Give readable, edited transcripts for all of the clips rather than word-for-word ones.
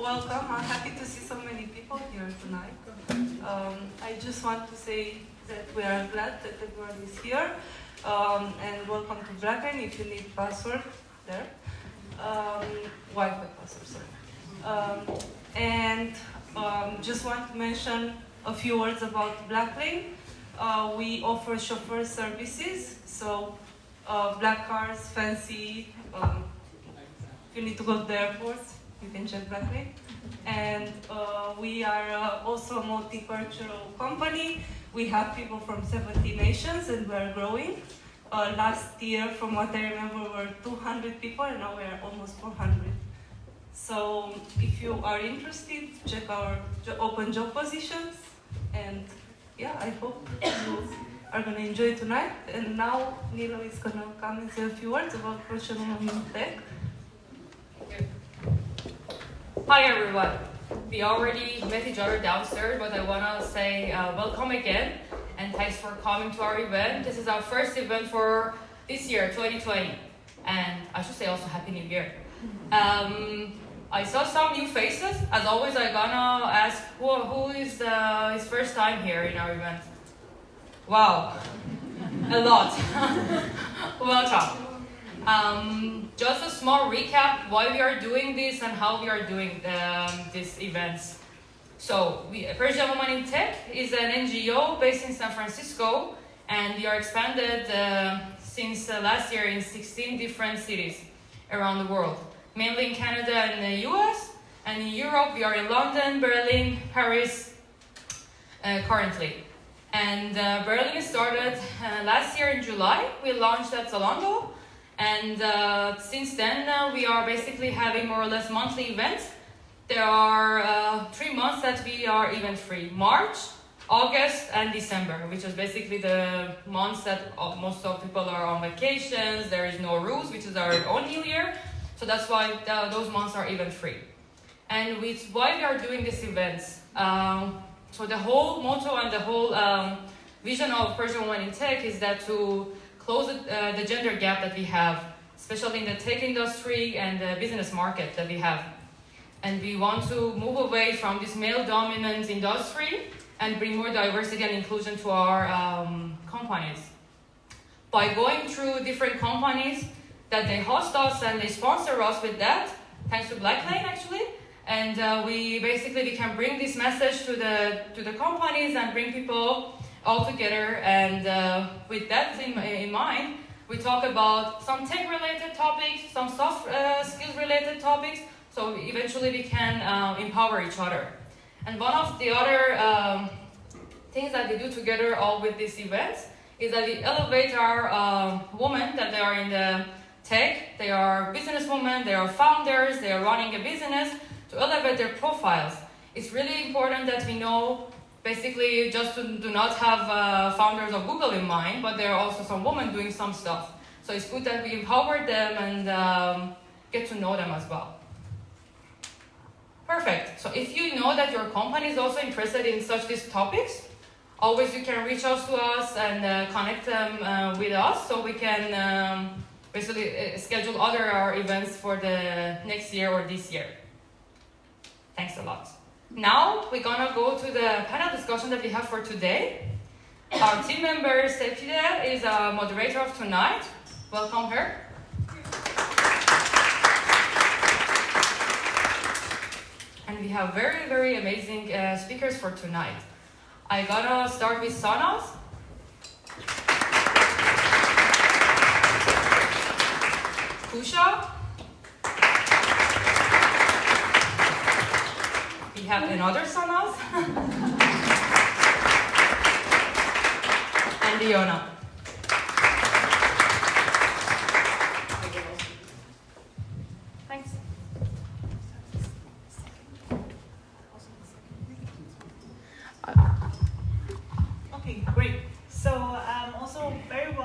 welcome. I'm happy to see so many people here tonight. I just want to say that we are glad that everyone is here. And welcome to Blacklane if you need password there. Wi-Fi password, sorry. Just want to mention a few words about Blacklane. We offer chauffeur services, so black cars, fancy. If you need to go to the airport, you can check Blacklane. And we are also a multicultural company. We have people from 70 nations and we're growing. Last year, from what I remember, we were 200 people and now we are almost 400. So if you are interested, check our open job positions. And yeah, I hope you are going to enjoy tonight. And now Nilo is going to come and say a few words about Persian women in tech. Hi everyone. We already met each other downstairs, but I want to say welcome again and thanks for coming to our event. This is our first event for this year, 2020. And I should say also Happy New Year. I saw some new faces. As always, I'm gonna ask who is his first time here in our event. Wow, a lot. Welcome. Just a small recap why we are doing this and how we are doing these events. So, Persian Women in Tech is an NGO based in San Francisco, and we are expanded since last year in 16 different cities around the world, mainly in Canada and the US, and in Europe we are in London, Berlin, Paris currently. And Berlin started last year in July. We launched at Zalando. And since then, we are basically having more or less monthly events. There are 3 months that we are event free: March, August, and December, which is basically the months that most of people are on vacations. There is no rules, which is our own New Year. So that's why those months are event free. And with why we are doing these events. So the whole motto and the whole vision of Persian Women in Tech is that to close the gender gap that we have, especially in the tech industry and the business market that we have. And we want to move away from this male-dominant industry and bring more diversity and inclusion to our companies. By going through different companies that they host us and they sponsor us with that, thanks to Blacklane actually, and we can bring this message to the companies and bring people all together, and with that in mind, we talk about some tech-related topics, some soft skills-related topics, so eventually we can empower each other. And one of the other things that we do together all with these events is that we elevate our women that they are in the tech, they are businesswomen, they are founders, they are running a business, to elevate their profiles. It's really important that we know basically just to do not have founders of Google in mind, but there are also some women doing some stuff. So it's good that we empower them and get to know them as well. Perfect. So if you know that your company is also interested in such these topics, always you can reach out to us and connect them with us so we can basically schedule other events for the next year or this year. Thanks a lot. Now we're gonna go to the panel discussion that we have for today. Our team member Sepideh is a moderator of tonight. Welcome her. And we have very, very amazing speakers for tonight. I gotta start with Sanaz. Koosha. We have another Sanaz. And Ioana. Thanks. Okay, great. So also very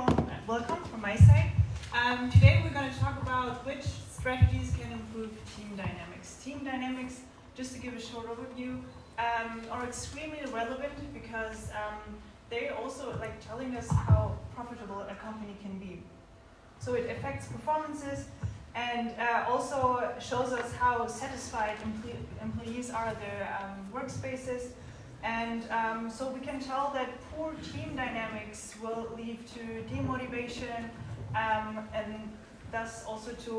welcome from my side. Today we're going to talk about which strategies can improve team dynamics. Team dynamics, just to give a short overview, are extremely relevant because they're also telling us how profitable a company can be. So it affects performances and also shows us how satisfied employees are at their workspaces. And so we can tell that poor team dynamics will lead to demotivation and thus also to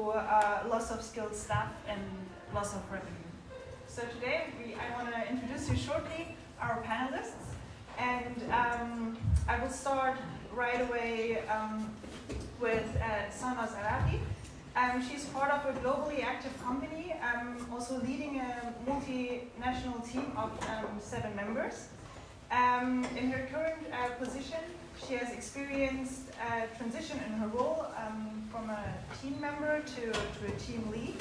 loss of skilled staff and loss of revenue. So today I want to introduce you shortly our panelists, and I will start right away with Sanaz Araghi. She's part of a globally active company, also leading a multinational team of 7 members. In her current position, she has experienced a transition in her role from a team member to a team lead.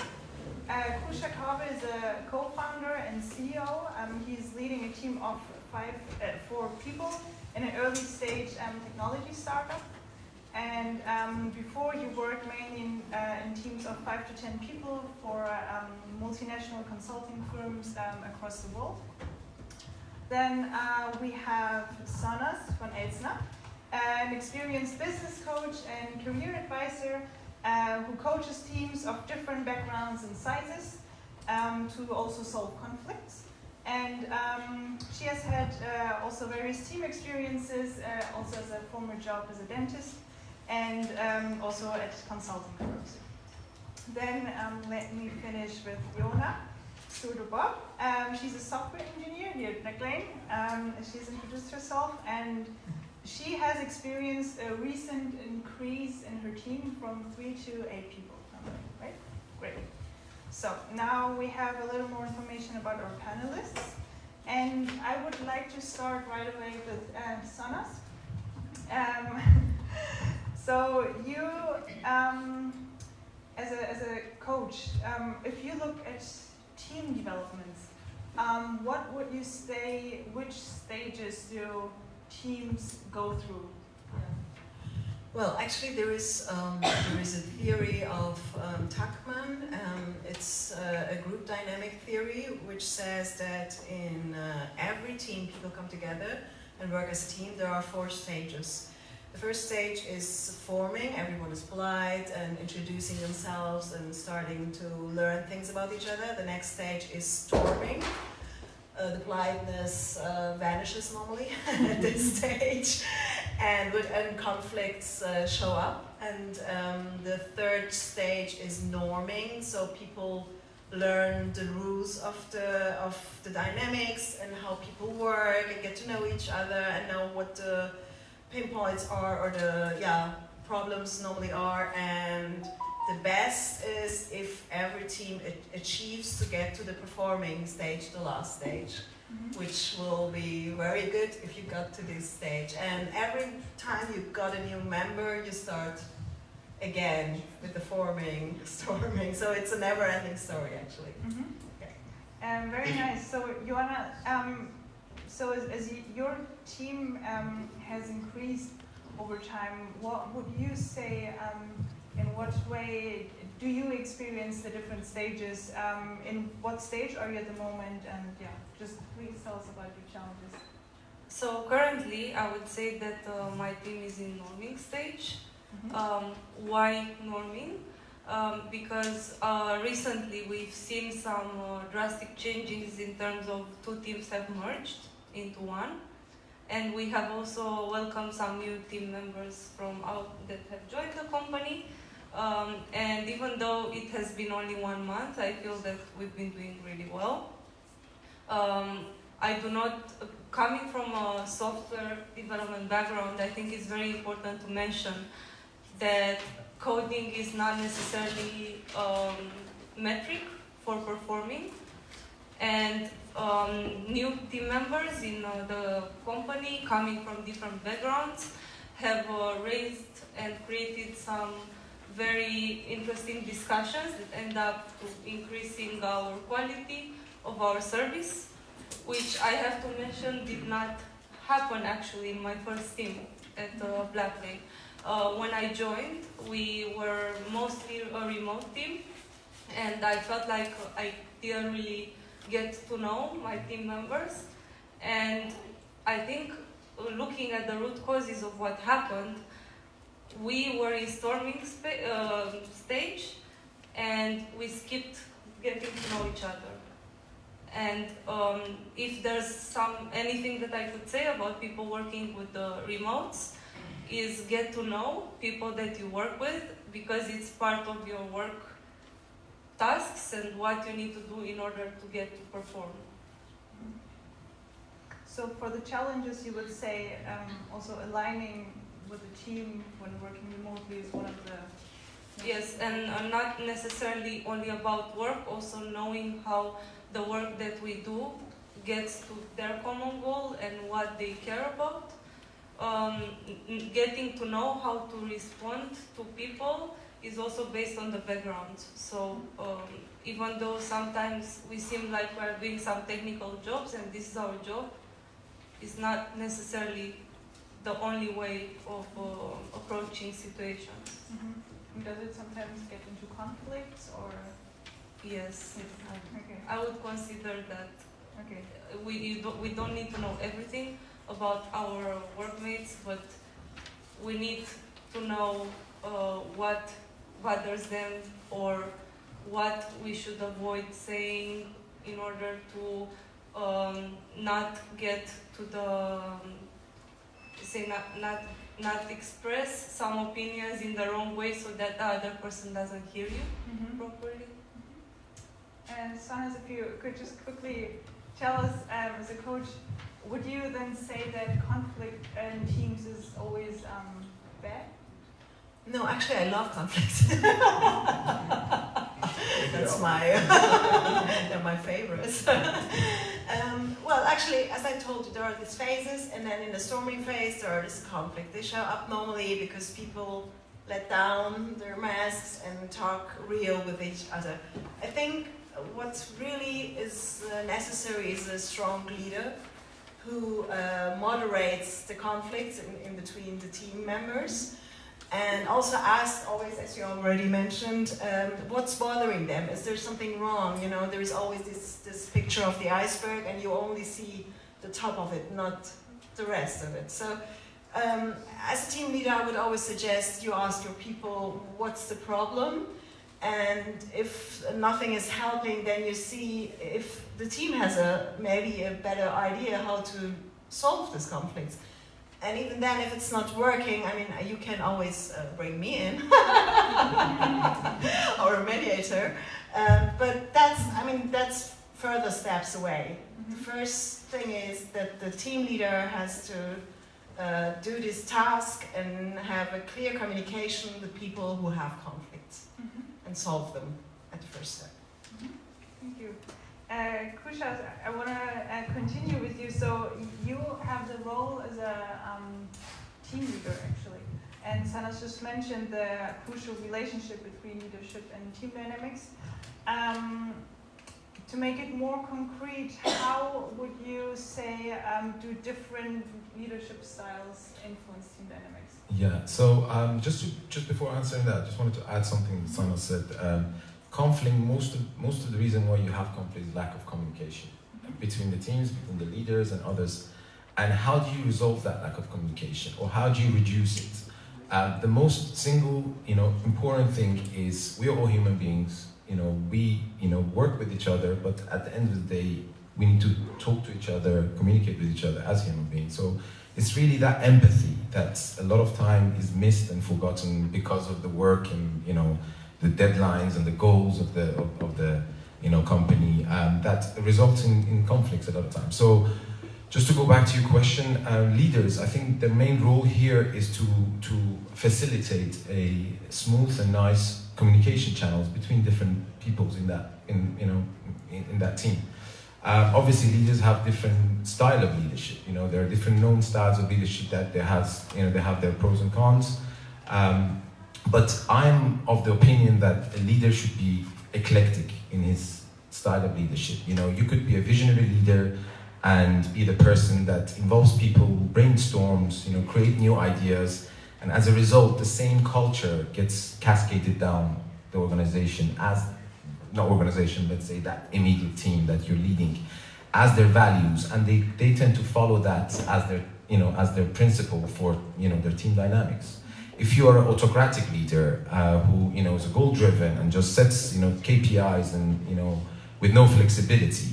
Koosha Kaveh is a co-founder and CEO. He's leading a team of 4 people in an early stage technology startup. And before, he worked mainly in teams of 5 to 10 people for multinational consulting firms across the world. Then we have Sanaz from Elsner, an experienced business coach and career advisor who coaches teams of different backgrounds and sizes to also solve conflicts. And she has had also various team experiences, also as a former job as a dentist, and also at consulting firms. Then let me finish with Ioana, Surdu-Bob. She's a software engineer here at Blacklane. She's introduced herself, and she has experienced a recent increase in her team from 3 to 8 people. Right? Great. So now we have a little more information about our panelists, and I would like to start right away with Sanaz. So you, as a coach, if you look at team developments, what would you say? Which stages do teams go through? Well, actually, there is a theory of Tuckman. It's a group dynamic theory, which says that in every team, people come together and work as a team. There are 4 stages. The first stage is forming. Everyone is polite and introducing themselves and starting to learn things about each other. The next stage is storming. The politeness vanishes normally at this stage, and conflicts show up. And the third stage is norming. So people learn the rules of the dynamics and how people work and get to know each other and know what the pinpoints are, or the problems normally are. And the best is if every team achieves to get to the performing stage, the last stage, which will be very good if you got to this stage. And every time you got a new member, you start again with the forming, storming. So it's a never-ending story, actually. Okay. Very nice. So, Ioana, so as your team has increased over time, what would you say, in what way do you experience the different stages? In what stage are you at the moment? And just please tell us about your challenges. So currently, I would say that my team is in norming stage. Why norming? Because recently we've seen some drastic changes in terms of 2 teams have merged into one, and we have also welcomed some new team members from out that have joined the company. And even though it has been only 1 month, I feel that we've been doing really well. I do not, coming from a software development background, I think it's very important to mention that coding is not necessarily metric for performing. And new team members in the company coming from different backgrounds have raised and created some very interesting discussions that end up to increasing our quality of our service, which I have to mention did not happen actually in my first team at Blacklane. When I joined, we were mostly a remote team, and I felt like I didn't really get to know my team members. And I think looking at the root causes of what happened, we were in storming stage, and we skipped getting to know each other. And if there's anything that I could say about people working with the remotes, is get to know people that you work with, because it's part of your work tasks and what you need to do in order to get to perform. So for the challenges, you would say also aligning with the team when working remotely is one of the... Yes, and not necessarily only about work, also knowing how the work that we do gets to their common goal and what they care about. Getting to know how to respond to people is also based on the background. So even though sometimes we seem like we're doing some technical jobs and this is our job, it's not necessarily the only way of approaching situations. Mm-hmm. Does it sometimes get into conflicts or? Yes, Okay. I would consider that. Okay. We don't need to know everything about our workmates, but we need to know what bothers them or what we should avoid saying in order to not get to the not express some opinions in the wrong way so that the other person doesn't hear you properly. And Sanaz, if you could just quickly tell us, as a coach, would you then say that conflict in teams is always bad? No, actually, I love conflict. That's they're my favorites. Well, actually, as I told you, there are these phases, and then in the storming phase, there are this conflict. They show up normally because people let down their masks and talk real with each other. I think what really is necessary is a strong leader who moderates the conflicts in between the team members, and also asks always, as you already mentioned, what's bothering them? Is there something wrong? You know, there is always this picture of the iceberg, and you only see the top of it, not the rest of it. So, as a team leader, I would always suggest you ask your people, what's the problem? And if nothing is helping, then you see if the team has maybe a better idea how to solve this conflict. And even then, if it's not working, I mean, you can always bring me in or a mediator. But that's further steps away. The first thing is that the team leader has to do this task and have a clear communication with people who have conflicts and solve them at the first step. Thank you. Koosha, I want to continue with you. So you have the role as a team leader, actually. And Sanaz just mentioned the crucial relationship between leadership and team dynamics. To make it more concrete, how would you say do different leadership styles influence team dynamics? Yeah, so just before answering that, I just wanted to add something that Sanaz said. Conflict, most of the reason why you have conflict is lack of communication between the teams, between the leaders and others. And how do you resolve that lack of communication, or how do you reduce it? The most single, important thing is we are all human beings. We work with each other, but at the end of the day, we need to talk to each other, communicate with each other as human beings. So it's really that empathy that a lot of time is missed and forgotten because of the work and the deadlines and the goals of the company that results in conflicts a lot of times. So just to go back to your question, leaders, I think the main role here is to facilitate a smooth and nice communication channels between different peoples in that team. Obviously, leaders have different style of leadership. There are different known styles of leadership that they have their pros and cons. But I'm of the opinion that a leader should be eclectic in his style of leadership. You could be a visionary leader and be the person that involves people, brainstorms, create new ideas, and as a result, the same culture gets cascaded down the organization let's say that immediate team that you're leading, as their values, and they tend to follow that as their principle for their team dynamics. if you are an autocratic leader who is a goal-driven and just sets KPIs and with no flexibility,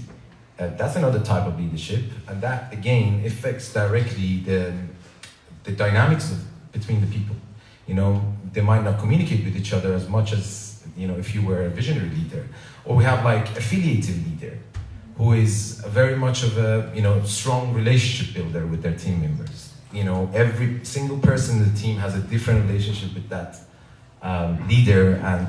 that's another type of leadership, and that again affects directly the dynamics between the people. They might not communicate with each other as much as if you were a visionary leader. Or we have like affiliated leader, who is very much of a strong relationship builder with their team members. Every single person in the team has a different relationship with that leader, and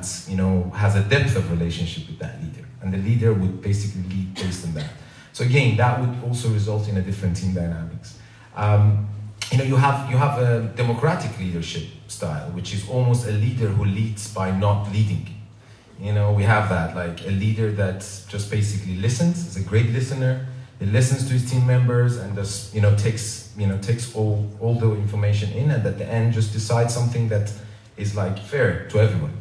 has a depth of relationship with that leader. And the leader would basically lead based on that. So again, that would also result in a different team dynamics. You have a democratic leadership style, which is almost a leader who leads by not leading. We have that, like a leader that just basically listens, is a great listener. He listens to his team members and just takes all the information in, and at the end just decides something that is like fair to everyone.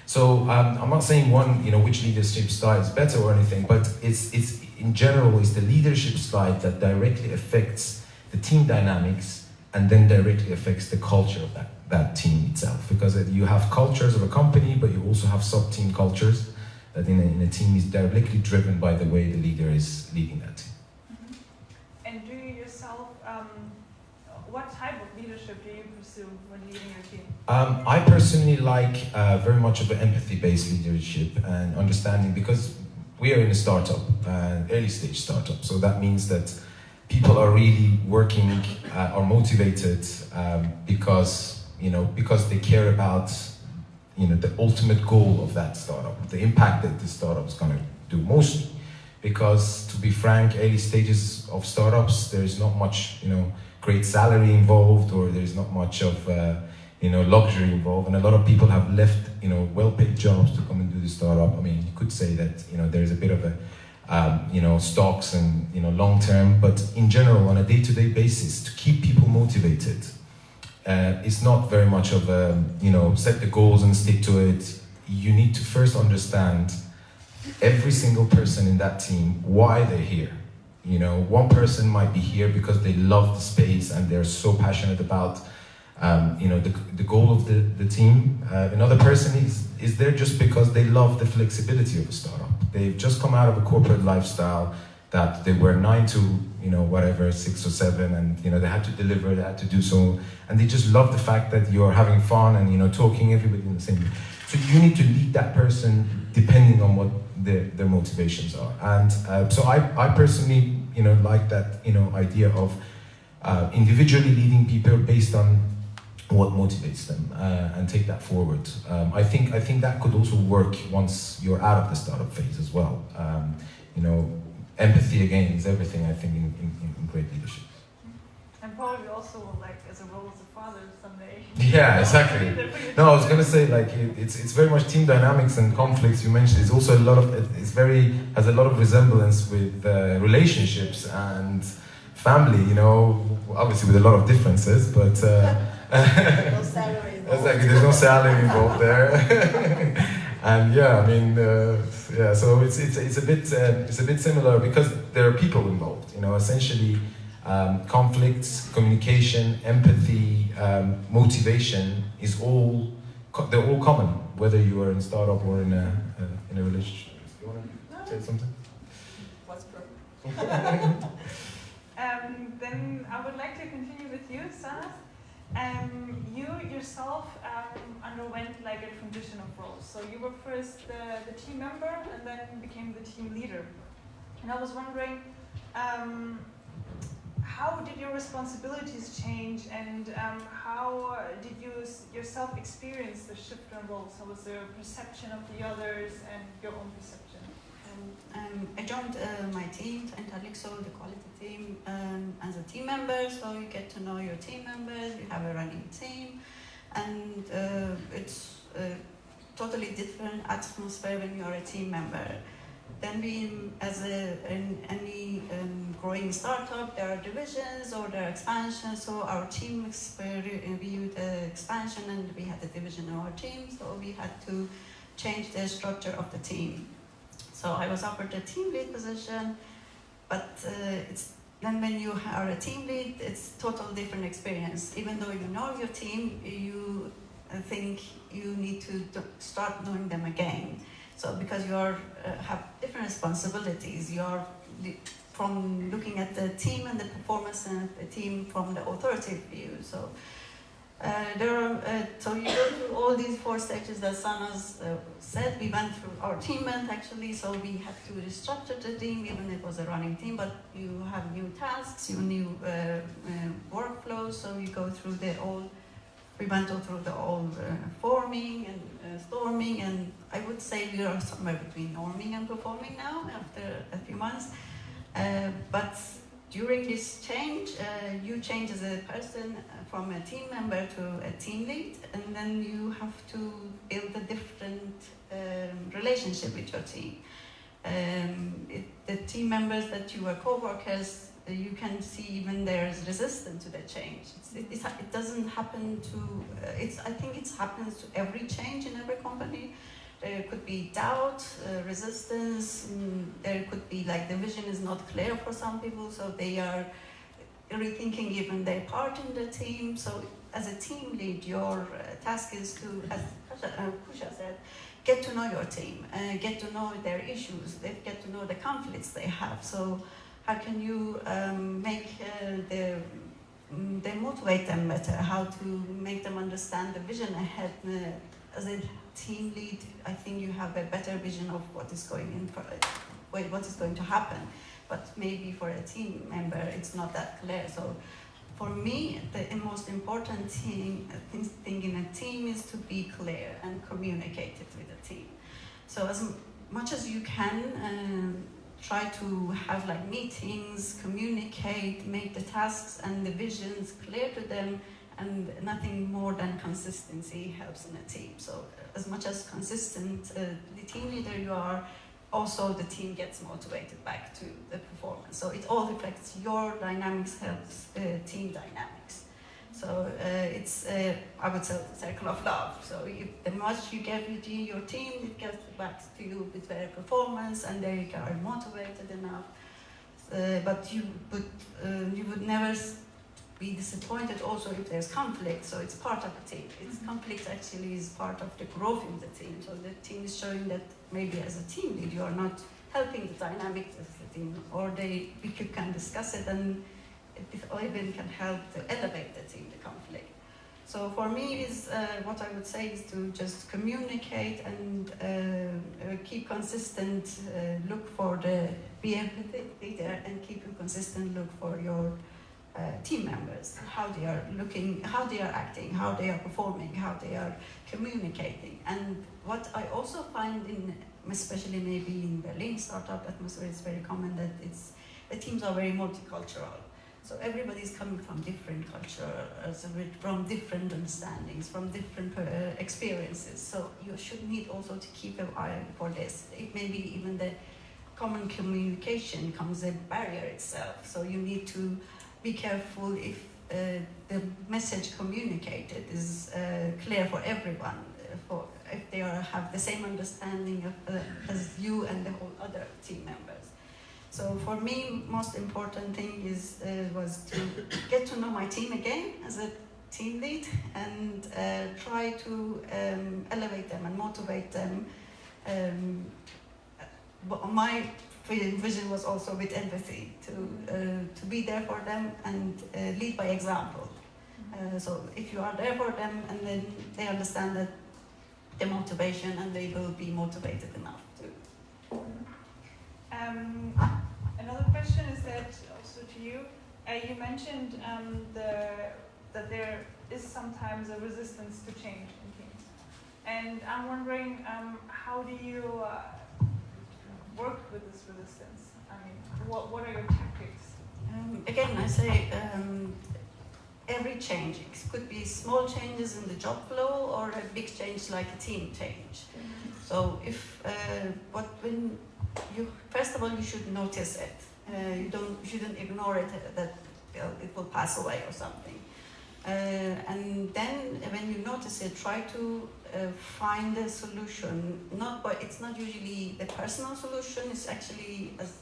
So I'm not saying one which leadership style is better or anything, but it's in general is the leadership style that directly affects the team dynamics and then directly affects the culture of that team itself. Because you have cultures of a company, but you also have sub-team cultures that in a team is directly driven by the way the leader is leading that team. And do you yourself, what type of leadership do you pursue when leading your team? I personally like very much of an empathy-based leadership and understanding, because we are in a startup, early stage startup, so that means that people are really working, are motivated because they care about the ultimate goal of that startup, the impact that the startup is going to do, mostly. Because to be frank, early stages of startups, there is not much great salary involved, or there is not much of luxury involved, and a lot of people have left well-paid jobs to come and do the startup. I mean, you could say that there is a bit of a stocks and long-term, but in general, on a day-to-day basis, to keep people motivated, it's not very much of a set the goals and stick to it. You need to first understand every single person in that team, why they're here. One person might be here because they love the space and they're so passionate about the goal of the team. Another person is there just because they love the flexibility of a startup. They've just come out of a corporate lifestyle that they were 9 to 6 or 7, and they had to deliver, they had to do so, and they just love the fact that you're having fun and talking everybody in the same way. So you need to lead that person depending on what their motivations are. And so I personally like that idea of individually leading people based on what motivates them, and take that forward. I think that could also work once you're out of the startup phase as well. Empathy again is everything, I think, in great leadership. And probably also like as a role as a father someday. Yeah, exactly. No, I was gonna say like it's very much team dynamics and conflicts. You mentioned it's also has a lot of resemblance with relationships and family. Obviously with a lot of differences, but No salary involved. exactly, there's no salary involved there. And yeah, I mean, so it's a bit similar because there are people involved. Essentially. Conflicts, communication, empathy, motivation they're all common, whether you are in a startup or in a relationship. You want to say something? What's perfect? Then I would like to continue with you, Sanaz. You yourself underwent like a transition of roles. So you were first the team member and then became the team leader. And I was wondering, how did your responsibilities change, and how did you yourself experience the shift in roles? How was the perception of the others and your own perception? I joined my team in Talixo, the quality team, as a team member, so you get to know your team members, you have a running team, and it's a totally different atmosphere when you're a team member. Then being in any growing startup, there are divisions or there are expansions, so our team reviewed the expansion and we had a division of our team, so we had to change the structure of the team. So I was offered the team lead position, but then when you are a team lead, it's totally different experience. Even though you know your team, think you need to start knowing them again. So because you are have different responsibilities, you are from looking at the team and the performance and the team from the authoritative view. So so you go through all these 4 stages that Sanaz said. We went through our team went actually, so we had to restructure the team, even if it was a running team, but you have new tasks, new workflows, so you go through we went through the all forming and storming, and I would say we are somewhere between norming and performing now after a few months. But during this change, you change as a person from a team member to a team lead, and then you have to build a different relationship with your team. The team members that you are co-workers, you can see even there's resistance to the change. It doesn't happen to, I think it happens to every change in every company. There could be doubt, resistance, there could be like the vision is not clear for some people, so they are rethinking even their part in the team. So as a team lead, your task is to, as Koosha said, get to know your team, get to know their issues, get to know the conflicts they have. So how can you make they motivate them better, how to make them understand the vision ahead. As a team lead, I think you have a better vision of what is going to happen. But maybe for a team member, it's not that clear. So for me, the most important thing in a team is to be clear and communicate it with the team. So as much as you can, try to have like meetings, communicate, make the tasks and the visions clear to them, and nothing more than consistency helps in a team. So as much as consistent the team leader you are, also the team gets motivated back to the performance. So it all reflects your dynamics helps team dynamics. So it's, I would say, a circle of love. So the much you give to your team, it gets back to you with their performance, and they are motivated enough. But you would never be disappointed also if there's conflict. So it's part of the team. Conflict actually is part of the growth in the team. So the team is showing that maybe as a team lead you are not helping the dynamics of the team, or you can discuss it, and it even can help to elevate the team, the conflict. So for me, is what I would say is to just communicate and keep consistent, be empathetic there, and keep a consistent look for your team members, how they are looking, how they are acting, how they are performing, how they are communicating. And what I also find especially maybe in Berlin startup atmosphere, is very common that the teams are very multicultural. So everybody's coming from different cultures, from different understandings, from different experiences. So you should need also to keep an eye for this. It may be even the common communication becomes a barrier itself. So you need to be careful if the message communicated is clear for everyone, if they have the same understanding as you and the whole other team members. So for me, most important thing was to get to know my team again as a team lead, and try to elevate them and motivate them. My vision was also with empathy, to be there for them and lead by example. So if you are there for them, and then they understand that the motivation, and they will be motivated enough to. Another question is that also to you. You mentioned that there is sometimes a resistance to change in teams, and I'm wondering how do you work with this resistance? I mean, what are your tactics? Again, I say every change. It could be small changes in the job flow, or a big change like a team change. So if first of all, you should notice it. You shouldn't ignore it that it will pass away or something. And then when you notice it, try to find a solution. It's not usually the personal solution. It's actually, as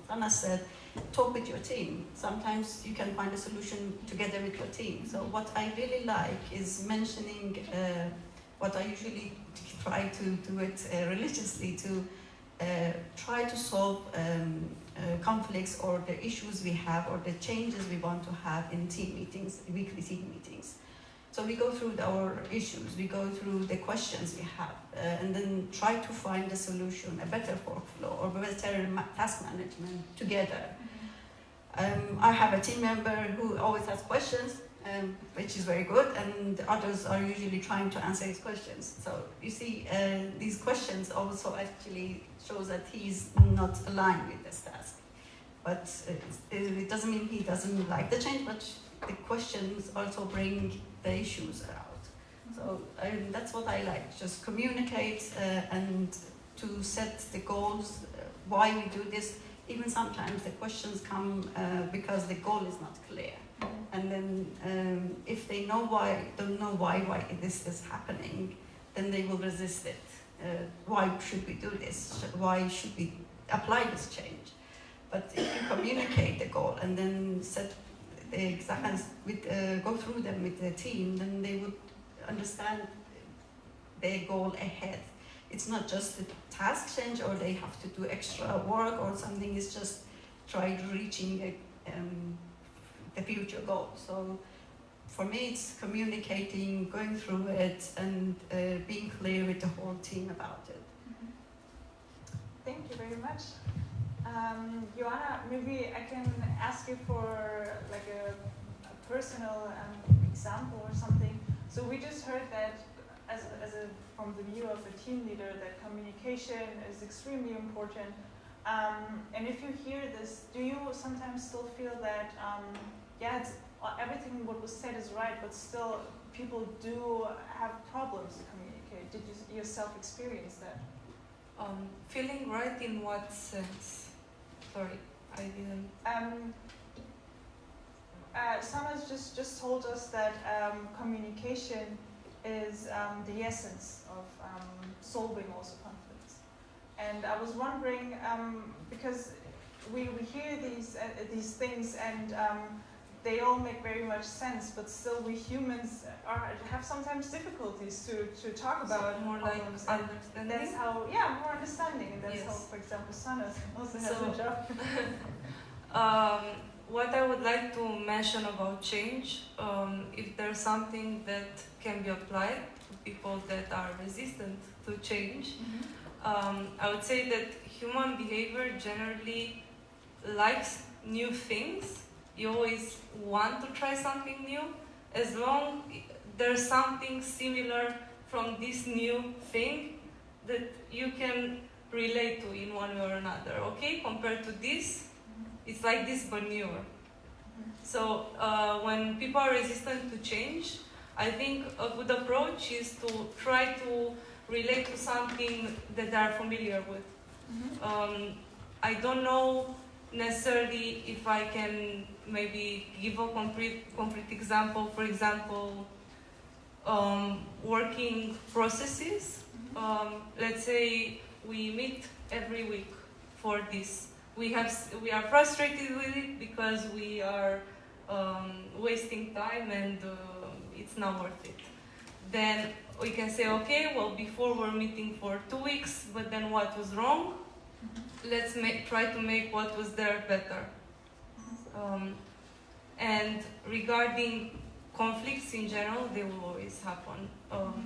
Anna said, talk with your team. Sometimes you can find a solution together with your team. So what I really like is mentioning what I usually try to do it religiously, to try to solve conflicts or the issues we have or the changes we want to have in team meetings, weekly team meetings. So we go through our issues, we go through the questions we have, and then try to find a solution, a better workflow or better task management together. I have a team member who always has questions, which is very good, and others are usually trying to answer his questions. So you see, these questions also actually shows that he's not aligned with this task. But it doesn't mean he doesn't like the change, but the questions also bring the issues out. So that's what I like, just communicate and to set the goals, why we do this. Even sometimes the questions come because the goal is not clear. And then if they don't know why this is happening, then they will resist it. Why should we do this? Why should we apply this change? But if you communicate the goal and then set the exact go through them with the team, then they would understand their goal ahead. It's not just a task change or they have to do extra work or something. It's just try reaching the future goal. So for me, it's communicating, going through it, and being clear with the whole team about it. Thank you very much. Ioana, maybe I can ask you for like a personal example or something. So we just heard that from the view of a team leader, that communication is extremely important. And if you hear this, do you sometimes still feel that, everything what was said is right, but still people do have problems to communicate? Did you yourself experience that? Feeling right in what sense? Sorry, I didn't. Sanaz just told us that communication is the essence of solving also conflicts. And I was wondering, because we hear these things and they all make very much sense, but still we humans have sometimes difficulties to talk about more problems. like understanding. That's how, more understanding, and that's how, for example, Sanaz also has a job. What I would like to mention about change, if there's something that can be applied to people that are resistant to change, I would say that human behavior generally likes new things. You always want to try something new, as long there's something similar from this new thing that you can relate to in one way or another, okay? Compared to this, it's like this but newer. So when people are resistant to change, I think a good approach is to try to relate to something that they are familiar with. I don't know necessarily if I can maybe give a concrete example. For example, working processes. Let's say we meet every week for this. We are frustrated with it because we are wasting time and it's not worth it. Then we can say, okay, well, before we're meeting for 2 weeks, but then what was wrong? Let's try to make what was there better. And regarding conflicts in general, they will always happen.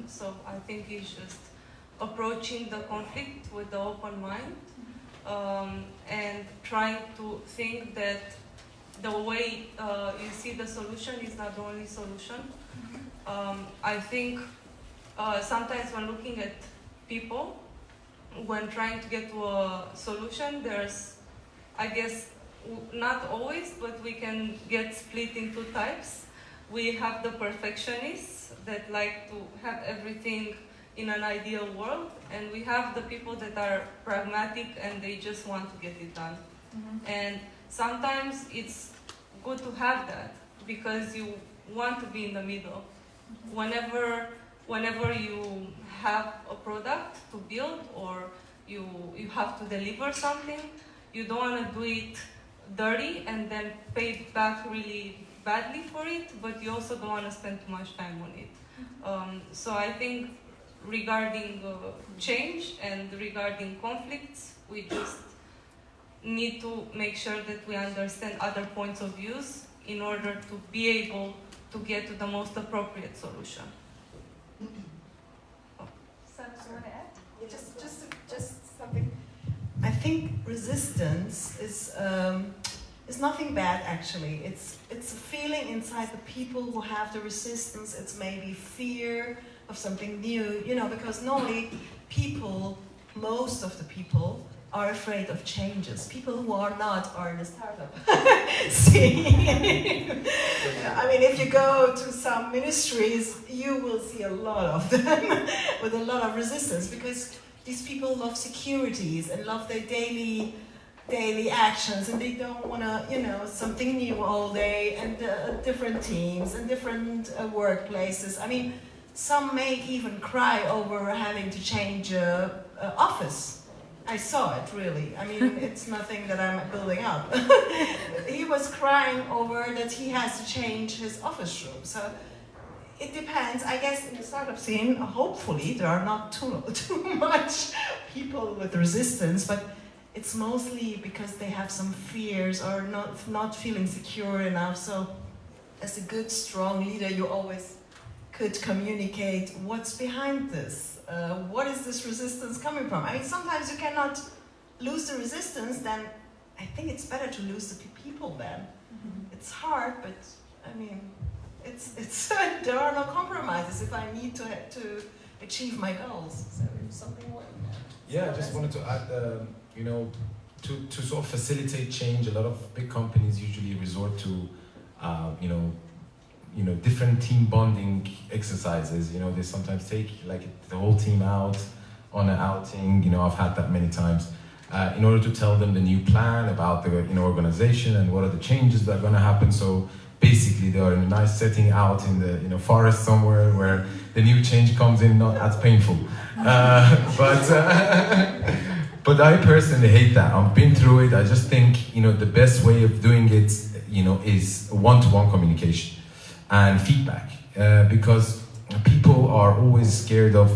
So I think it's just approaching the conflict with the open mind and trying to think that the way you see the solution is not the only solution. I think sometimes when looking at people, when trying to get to a solution, there's, I guess, not always, but we can get split in two types. We have the perfectionists that like to have everything in an ideal world, and we have the people that are pragmatic and they just want to get it done. And sometimes it's good to have that because you want to be in the middle. Whenever you have a product to build or you have to deliver something, you don't want to do it dirty and then pay back really badly for it, but you also don't want to spend too much time on it. So I think regarding change and regarding conflicts, we just need to make sure that we understand other points of views in order to be able to get to the most appropriate solution. Sanaz, you want to add? Yeah, just something. I think resistance is nothing bad actually. It's a feeling inside the people who have the resistance. It's maybe fear of something new, you know, because normally most of the people are afraid of changes. People who are not are in a startup. See, I mean, if you go to some ministries, you will see a lot of them with a lot of resistance, because these people love securities and love their daily actions, and they don't want to, you know, something new all day, and different teams and different workplaces. I mean, some may even cry over having to change office. I saw it, really. I mean, it's nothing that I'm building up. He was crying over that he has to change his office room. So it depends. I guess in the startup scene, hopefully, there are not too much people with resistance, but it's mostly because they have some fears or not feeling secure enough. So as a good, strong leader, you always could communicate what's behind this. What is this resistance coming from? I mean, sometimes you cannot lose the resistance, then I think it's better to lose the people then. Mm-hmm. It's hard, but I mean, it's there are no compromises if I need to achieve my goals. So something like that. Yeah, I just wanted to add, you know, to sort of facilitate change, a lot of big companies usually resort to, you know, different team bonding exercises. You know, they sometimes take like the whole team out on an outing. You know, I've had that many times, in order to tell them the new plan about the organization and what are the changes that are going to happen. So basically, they are in a nice setting out in the forest somewhere where the new change comes in, not as painful. But I personally hate that. I've been through it. I just think the best way of doing it, is one-to-one communication and feedback, because people are always scared of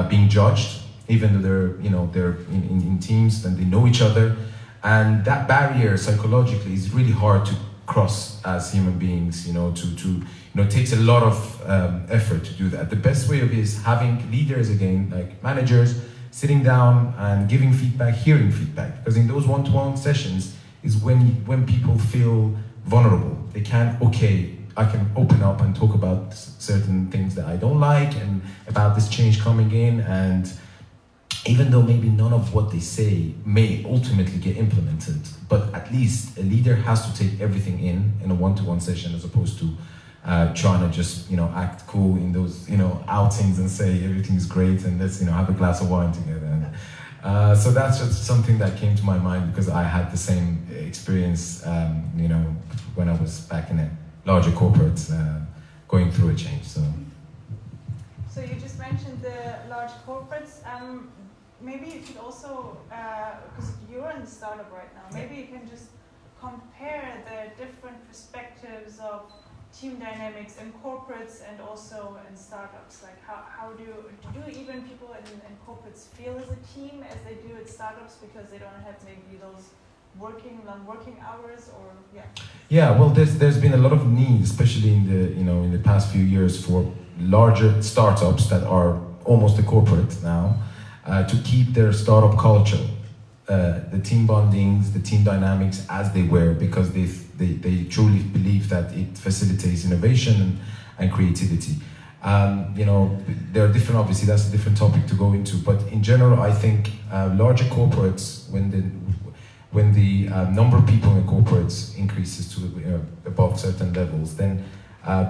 being judged, even though they're in teams and they know each other, and that barrier psychologically is really hard to cross as human beings. It takes a lot of effort to do that. The best way of it is having leaders, again, like managers, sitting down and giving feedback, hearing feedback, because in those one-to-one sessions is when people feel vulnerable. They can, I can open up and talk about certain things that I don't like and about this change coming in, and even though maybe none of what they say may ultimately get implemented, but at least a leader has to take everything in a one-to-one session, as opposed to trying to just act cool in those outings and say everything is great and let's have a glass of wine together. And, so that's just something that came to my mind, because I had the same experience when I was back in a larger corporate going through a change. So you just mentioned the large corporates. Maybe you could also, because you're in the startup right now, maybe you can just compare the different perspectives of team dynamics in corporates and also in startups. Like how do even people in corporates feel as a team as they do at startups, because they don't have maybe those long working hours, or Yeah, well, there's been a lot of need, especially in the past few years, for larger startups that are almost a corporate now, to keep their startup culture, the team bondings, the team dynamics as they were, because they truly believe that it facilitates innovation and creativity. There are different, obviously that's a different topic to go into, but in general I think larger corporates, when the number of people in corporates increases to above certain levels, then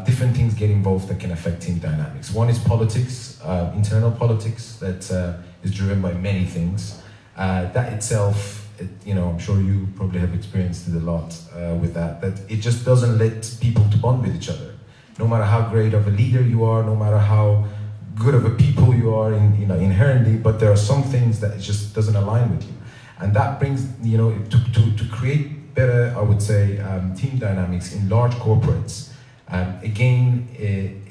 different things get involved that can affect team dynamics. One is politics, internal politics, that is driven by many things. That itself, I'm sure you probably have experienced it a lot with that it just doesn't let people to bond with each other. No matter how great of a leader you are, no matter how good of a people you are inherently, but there are some things that it just doesn't align with you. And that brings, to create better, I would say, team dynamics in large corporates, again,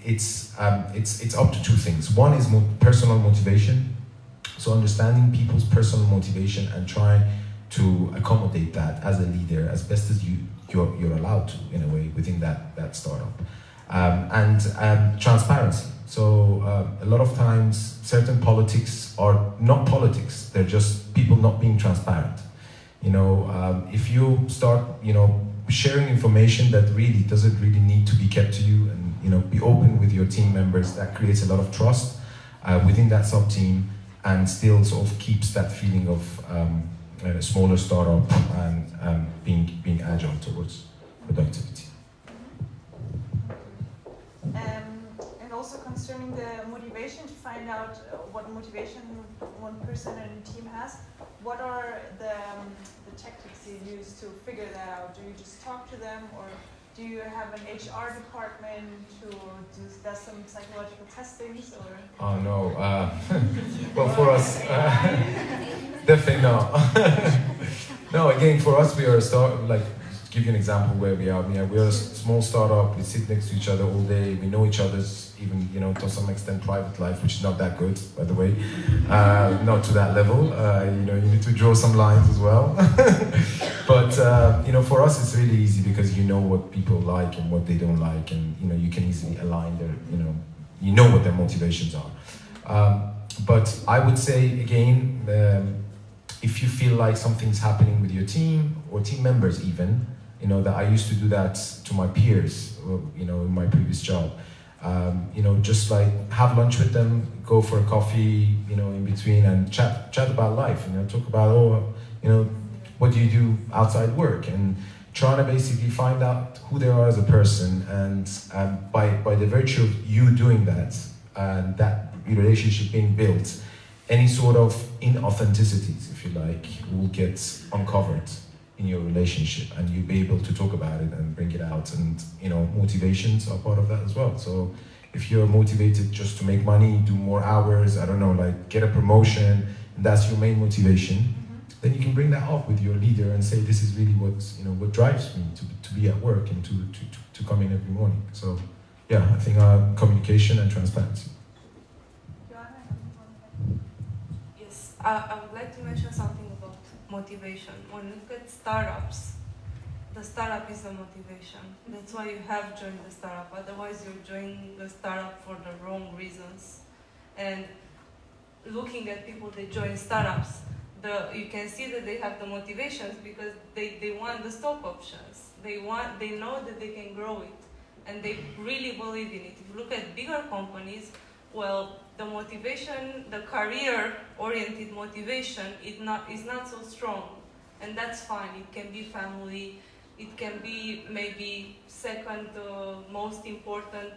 it's up to two things. One is personal motivation, so understanding people's personal motivation and trying to accommodate that as a leader as best as you're allowed to, in a way, within that startup. And transparency. So a lot of times certain politics are not politics, they're just people not being transparent. If you start, sharing information that really doesn't really need to be kept to you, and be open with your team members, that creates a lot of trust within that sub-team, and still sort of keeps that feeling of a smaller startup and being agile towards productivity. And also concerning the motivation, to find out what motivation one person in a team has, what are the tactics you use to figure that out? Do you just talk to them, or do you have an HR department who does some psychological testings? Or? Oh no, well for us, definitely not. No, again, for us, we are give you an example where we are. We are a small startup. We sit next to each other all day. We know each other's even, to some extent, private life, which is not that good, by the way. Not to that level. You need to draw some lines as well. But for us, it's really easy because you know what people like and what they don't like, and you can easily align their, you know what their motivations are. But I would say again, if you feel like something's happening with your team or team members, even. That I used to do that to my peers, in my previous job. Just like have lunch with them, go for a coffee, in between, and chat about life. Talk about what do you do outside work, and trying to basically find out who they are as a person. And by the virtue of you doing that and that relationship being built, any sort of inauthenticities, if you like, will get uncovered in your relationship, and you'll be able to talk about it and bring it out. And motivations are part of that as well. So if you're motivated just to make money, do more hours, I don't know, like get a promotion, and that's your main motivation, then you can bring that up with your leader and say, this is really what drives me to be at work and to come in every morning. So yeah, I think communication and transparency. Yes, I would like to mention something about motivation. When you look at startups, the startup is the motivation. That's why you have joined the startup. Otherwise, you're joining the startup for the wrong reasons. And looking at people that join startups, you can see that they have the motivations because they want the stock options. They know that they can grow it, and they really believe in it. If you look at bigger companies, well, the motivation, the career-oriented motivation is not so strong, and that's fine. It can be family, it can be maybe second most important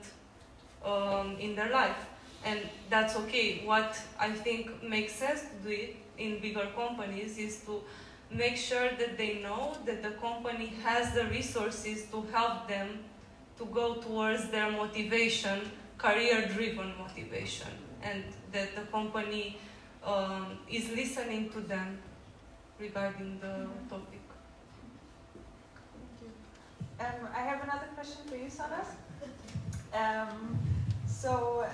in their life, and that's okay. What I think makes sense to do it in bigger companies is to make sure that they know that the company has the resources to help them to go towards their motivation, career-driven motivation, and that the company is listening to them regarding the topic. Thank you. I have another question for you, Sanaz. So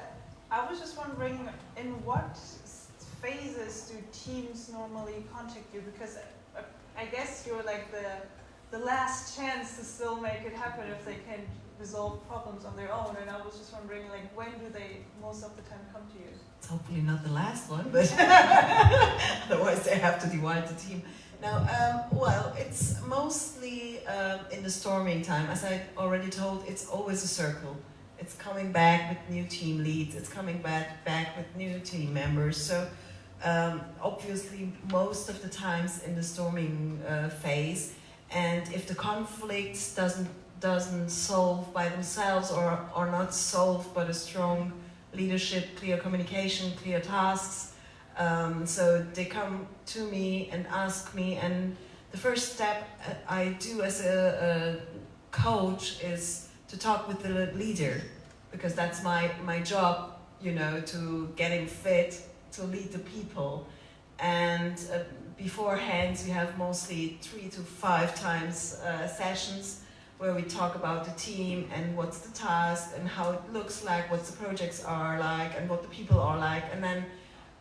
I was just wondering, in what phases do teams normally contact you? Because I guess you're like the last chance to still make it happen if they can resolve problems on their own. And I was just wondering, like, when do they most of the time come to you? It's hopefully not the last one, but otherwise they have to divide the team. Now, well, it's mostly in the storming time. As I already told, it's always a circle. It's coming back with new team leads. It's coming back with new team members. So obviously, most of the times in the storming phase, and if the conflicts doesn't solve by themselves or are not solved by the strong leadership, clear communication, clear tasks, so they come to me and ask me, and the first step I do as a coach is to talk with the leader, because that's my job, to get him fit to lead the people. And beforehand, we have mostly 3 to 5 times sessions where we talk about the team and what's the task and how it looks like, what the projects are like and what the people are like. And then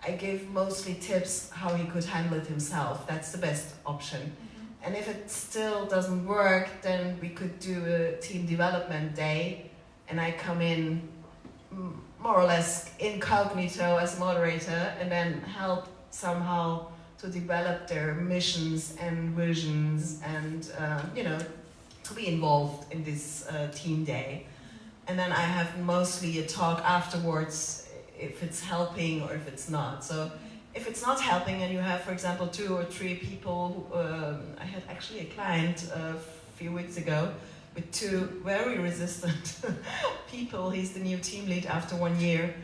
I give mostly tips how he could handle it himself. That's the best option. Mm-hmm. And if it still doesn't work, then we could do a team development day and I come in more or less incognito as moderator and then help somehow to develop their missions and visions and, to be involved in this team day. And then I have mostly a talk afterwards if it's helping or if it's not. So if it's not helping and you have, for example, 2 or 3 people, I had actually a client a few weeks ago with 2 very resistant people. He's the new team lead after 1 year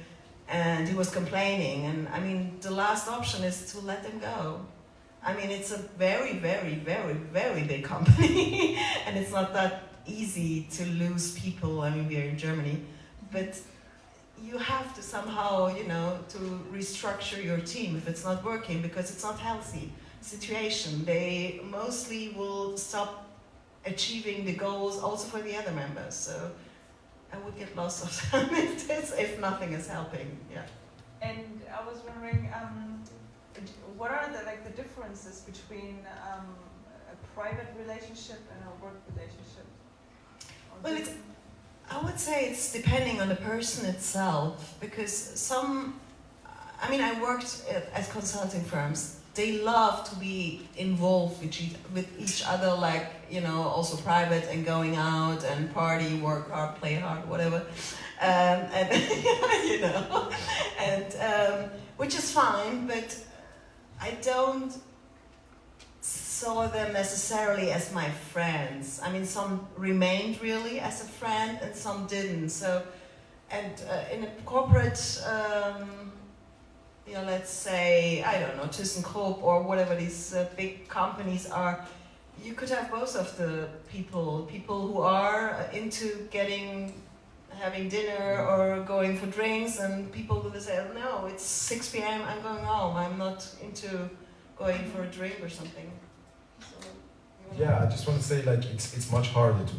and he was complaining. And I mean, the last option is to let them go. I mean, it's a very, very, very, very big company and it's not that easy to lose people. I mean, we are in Germany, but you have to somehow, to restructure your team if it's not working because it's not healthy situation. They mostly will stop achieving the goals also for the other members. So I would get lost of time if nothing is helping. Yeah. And I was wondering, what are the differences between a private relationship and a work relationship? Well, I would say it's depending on the person itself, because I worked at consulting firms. They love to be involved with each other, also private and going out and party, work hard, play hard, whatever. Which is fine, but I don't saw them necessarily as my friends. I mean, some remained really as a friend and some didn't. So, in a corporate, let's say, I don't know, ThyssenKrupp or whatever these big companies are, you could have both of the people who are into having dinner or going for drinks, and people who say, oh, no, it's 6 p.m, I'm going home, I'm not into going for a drink or something. Yeah, I just want to say, it's much harder to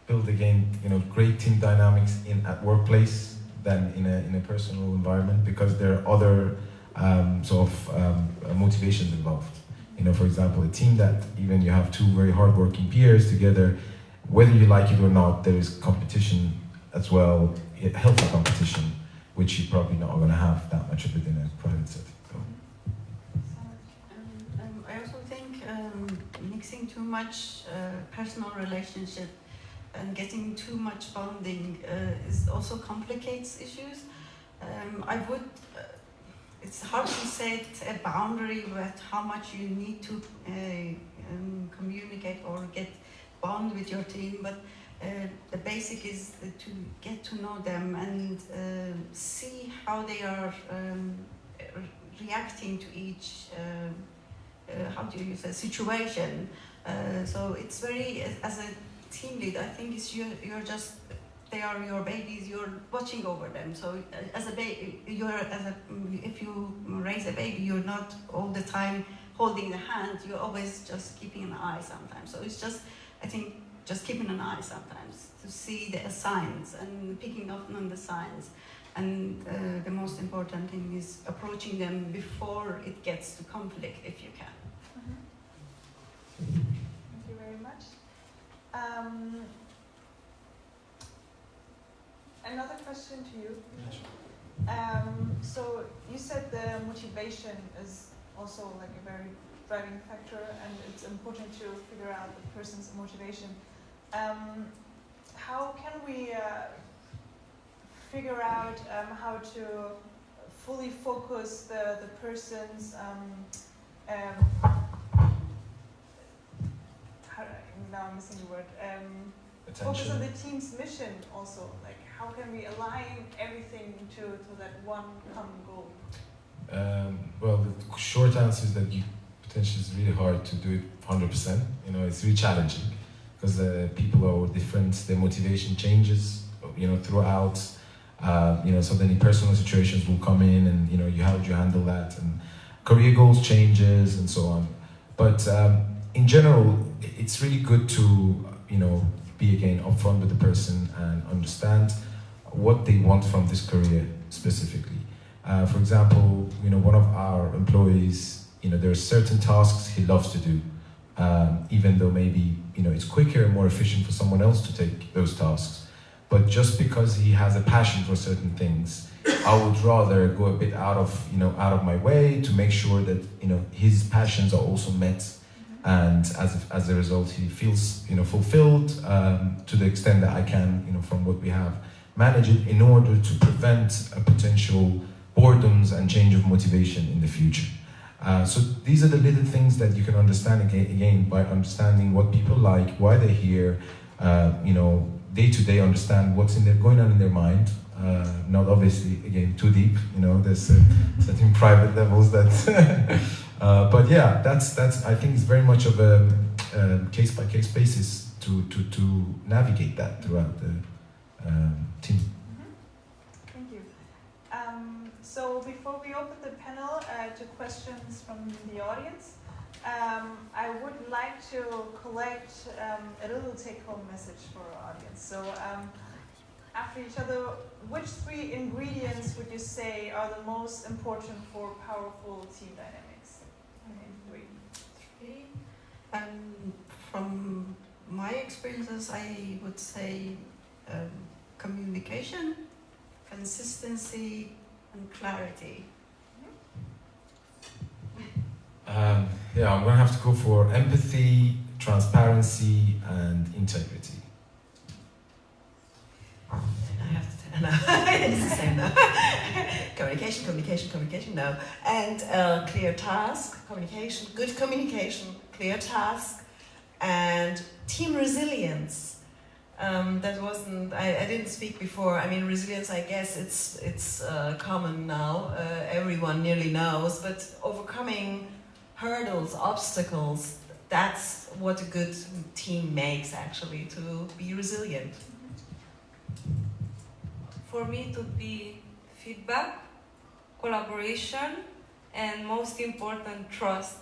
build again, great team dynamics at workplace than in a personal environment, because there are other motivations involved. For example, a team that even you have 2 very hardworking peers together, whether you like it or not, there is competition as well, healthy competition, which you're probably not going to have that much of it in a private setting. I also think mixing too much personal relationship and getting too much bonding also complicates issues. It's hard to set a boundary with how much you need to communicate or get bond with your team, but the basic is to get to know them and see how they are reacting to each situation. So it's very, as a team lead, I think it's they are your babies, you're watching over them. So as a baby, if you raise a baby, you're not all the time holding the hand, you're always just keeping an eye sometimes. So it's just keeping an eye sometimes to see the signs and picking up on the signs. And the most important thing is approaching them before it gets to conflict, if you can. Mm-hmm. Thank you very much. Another question to you. So you said the motivation is also a very driving factor, and it's important to figure out the person's motivation. How can we figure out how to fully focus the person's now I'm missing the word. Focus on the team's mission also. How can we align everything to that one common goal? Well, the short answer is that potentially it's really hard to do it 100%. It's really challenging because people are different. Their motivation changes, throughout. Suddenly personal situations will come in, and how would you handle that? And career goals changes and so on. But in general, it's really good to be again upfront with the person and understand what they want from this career specifically. For example, one of our employees, there are certain tasks he loves to do, even though maybe it's quicker and more efficient for someone else to take those tasks. But just because he has a passion for certain things, I would rather go a bit out of my way to make sure that his passions are also met, and as a result he feels fulfilled to the extent that I can from what we have manage it in order to prevent a potential boredoms and change of motivation in the future. So these are the little things that you can understand again by understanding what people like, why they're here, day to day understand what's going on in their mind. Not obviously again too deep, there's certain private levels that but yeah, that's I think it's very much of a case by case basis to navigate that throughout the team. Thank you. So before we open the panel to questions from the audience, I would like to collect a little take-home message for our audience. So after each other, which 3 ingredients would you say are the most important for powerful team dynamics? Okay, 3. From my experiences, I would say communication, consistency, and clarity. Yeah, I'm gonna have to go for empathy, transparency, and integrity. I have to no, it's the same now. Communication, no. And clear task, good communication, clear task, and team resilience. That wasn't, I didn't speak before. I mean, resilience, I guess it's common now. Everyone nearly knows, but overcoming hurdles, obstacles, that's what a good team makes, actually, to be resilient. For me, it would be feedback, collaboration, and most important, trust.